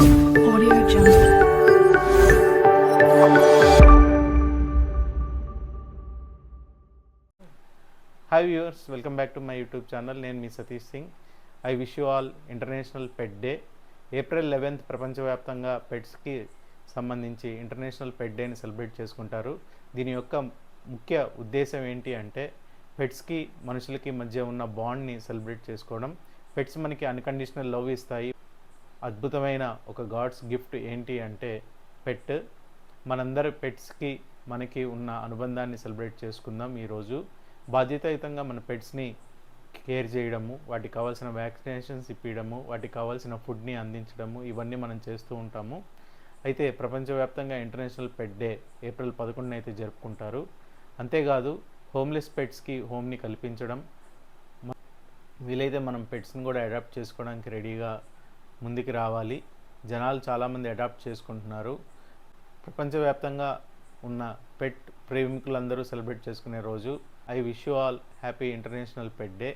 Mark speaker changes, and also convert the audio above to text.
Speaker 1: Audio Jungle.
Speaker 2: Hi viewers, welcome back to my YouTube channel. నేను మీ Satish Singh. I wish you all international pet day. April 11th ప్రపంచవ్యాప్తంగా పెట్స్కి సంబంధించి international పెట్ డేని celebrate చేసుకుంటారు. దీని యొక్క ముఖ్య ఉద్దేశం ఏంటి అంటే పెట్స్కి మనుషులకి మధ్య ఉన్న బాండ్ని సెలబ్రేట్ చేసుకోవడం. పెట్స్ మనకి అన్కండిషనల్ లవ్ ఇస్తాయి. అద్భుతమైన ఒక గాడ్స్ గిఫ్ట్ ఏంటి అంటే పెట్. మనందరి పెట్స్కి మనకి ఉన్న అనుబంధాన్ని సెలబ్రేట్ చేసుకుందాం. ఈరోజు బాధ్యతాయుతంగా మన పెట్స్ని కేర్ చేయడము, వాటికి కావాల్సిన వ్యాక్సినేషన్స్ ఇప్పించడము, వాటికి కావాల్సిన ఫుడ్ని అందించడము, ఇవన్నీ మనం చేస్తూ ఉంటాము. అయితే ప్రపంచవ్యాప్తంగా ఇంటర్నేషనల్ పెట్ డే ఏప్రిల్ 11న అయితే జరుపుకుంటారు. అంతేకాదు హోమ్లెస్ పెట్స్కి హోమ్ని కల్పించడం, వీలైతే మనం పెట్స్ని కూడా అడాప్ట్ చేసుకోవడానికి రెడీగా ముందుకు రావాలి. జనాలు చాలామంది అడాప్ట్ చేసుకుంటున్నారు. ప్రపంచవ్యాప్తంగా ఉన్న పెట్ ప్రేమికులందరూ సెలబ్రేట్ చేసుకునే రోజు. I wish you all happy international pet day.